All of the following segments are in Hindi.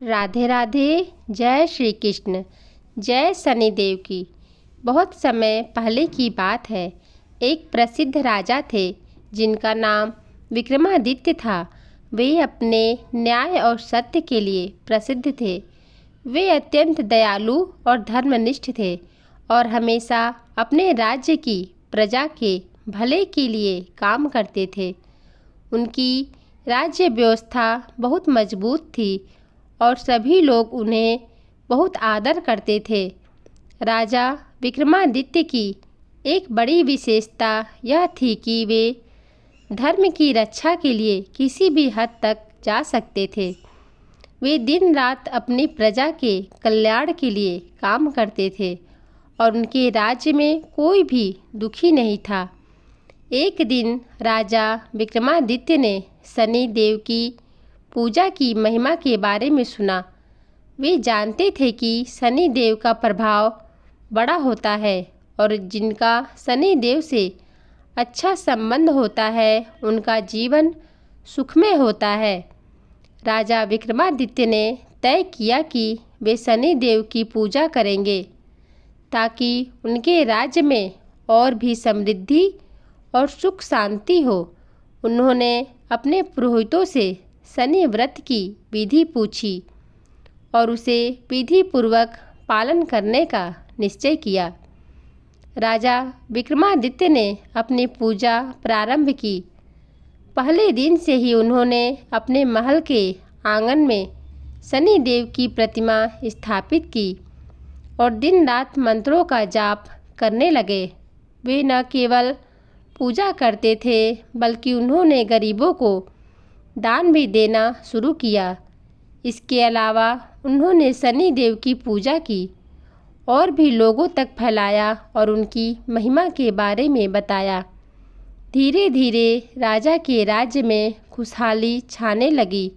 राधे राधे। जय श्री कृष्ण। जय शनिदेव की। बहुत समय पहले की बात है। एक प्रसिद्ध राजा थे जिनका नाम विक्रमादित्य था। वे अपने न्याय और सत्य के लिए प्रसिद्ध थे। वे अत्यंत दयालु और धर्मनिष्ठ थे और हमेशा अपने राज्य की प्रजा के भले के लिए काम करते थे। उनकी राज्य व्यवस्था बहुत मजबूत थी और सभी लोग उन्हें बहुत आदर करते थे। राजा विक्रमादित्य की एक बड़ी विशेषता यह थी कि वे धर्म की रक्षा के लिए किसी भी हद तक जा सकते थे। वे दिन रात अपनी प्रजा के कल्याण के लिए काम करते थे और उनके राज्य में कोई भी दुखी नहीं था। एक दिन राजा विक्रमादित्य ने शनि देव की पूजा की महिमा के बारे में सुना। वे जानते थे कि शनि देव का प्रभाव बड़ा होता है और जिनका शनि देव से अच्छा संबंध होता है उनका जीवन सुखमय होता है। राजा विक्रमादित्य ने तय किया कि वे शनि देव की पूजा करेंगे ताकि उनके राज्य में और भी समृद्धि और सुख शांति हो। उन्होंने अपने पुरोहितों से शनि व्रत की विधि पूछी और उसे विधि पूर्वक पालन करने का निश्चय किया। राजा विक्रमादित्य ने अपनी पूजा प्रारंभ की। पहले दिन से ही उन्होंने अपने महल के आंगन में शनि देव की प्रतिमा स्थापित की और दिन रात मंत्रों का जाप करने लगे। वे न केवल पूजा करते थे बल्कि उन्होंने गरीबों को दान भी देना शुरू किया। इसके अलावा उन्होंने शनि देव की पूजा की और भी लोगों तक फैलाया और उनकी महिमा के बारे में बताया। धीरे धीरे राजा के राज्य में खुशहाली छाने लगी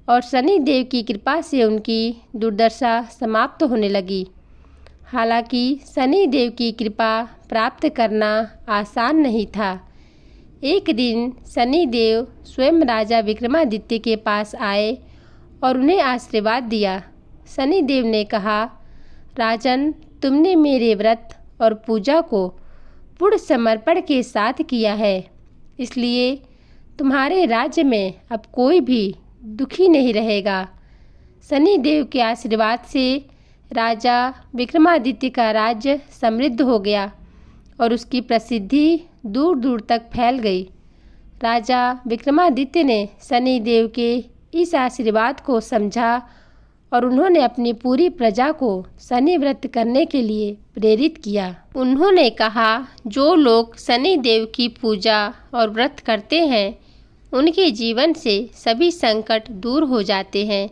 और शनि देव की कृपा से उनकी दुर्दशा समाप्त होने लगी। हालांकि शनि देव की कृपा प्राप्त करना आसान नहीं था। एक दिन शनि देव स्वयं राजा विक्रमादित्य के पास आए और उन्हें आशीर्वाद दिया। शनि देव ने कहा, राजन, तुमने मेरे व्रत और पूजा को पूर्ण समर्पण के साथ किया है, इसलिए तुम्हारे राज्य में अब कोई भी दुखी नहीं रहेगा। शनि देव के आशीर्वाद से राजा विक्रमादित्य का राज्य समृद्ध हो गया और उसकी प्रसिद्धि दूर दूर तक फैल गई। राजा विक्रमादित्य ने शनि देव के इस आशीर्वाद को समझा और उन्होंने अपनी पूरी प्रजा को शनि व्रत करने के लिए प्रेरित किया। उन्होंने कहा, जो लोग शनि देव की पूजा और व्रत करते हैं उनके जीवन से सभी संकट दूर हो जाते हैं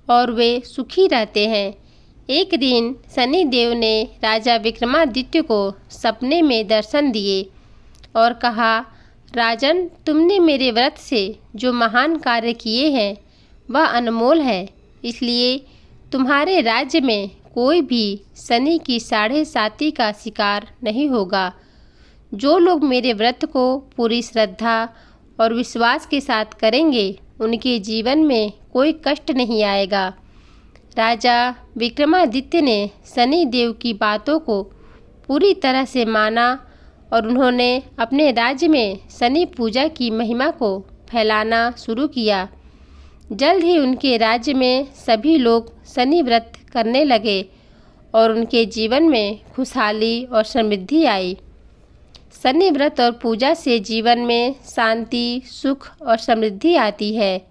और वे सुखी रहते हैं। एक दिन शनि देव ने राजा विक्रमादित्य को सपने में दर्शन दिए और कहा, राजन, तुमने मेरे व्रत से जो महान कार्य किए हैं वह अनमोल है, इसलिए तुम्हारे राज्य में कोई भी शनि की 7.5 का शिकार नहीं होगा। जो लोग मेरे व्रत को पूरी श्रद्धा और विश्वास के साथ करेंगे उनके जीवन में कोई कष्ट नहीं आएगा। राजा विक्रमादित्य ने शनि देव की बातों को पूरी तरह से माना और उन्होंने अपने राज्य में शनि पूजा की महिमा को फैलाना शुरू किया। जल्द ही उनके राज्य में सभी लोग शनि व्रत करने लगे और उनके जीवन में खुशहाली और समृद्धि आई। शनि व्रत और पूजा से जीवन में शांति, सुख और समृद्धि आती है।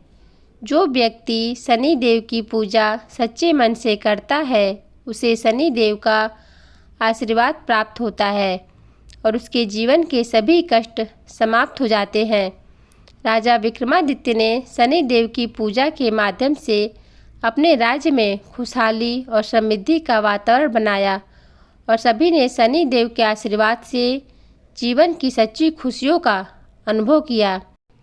जो व्यक्ति शनि देव की पूजा सच्चे मन से करता है उसे शनि देव का आशीर्वाद प्राप्त होता है और उसके जीवन के सभी कष्ट समाप्त हो जाते हैं। राजा विक्रमादित्य ने शनि देव की पूजा के माध्यम से अपने राज्य में खुशहाली और समृद्धि का वातावरण बनाया और सभी ने शनि देव के आशीर्वाद से जीवन की सच्ची खुशियों का अनुभव किया।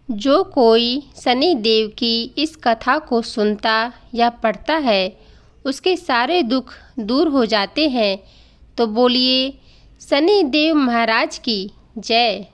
जो कोई शनि देव की इस कथा को सुनता या पढ़ता है उसके सारे दुख दूर हो जाते हैं। तो बोलिए शनि देव महाराज की जय।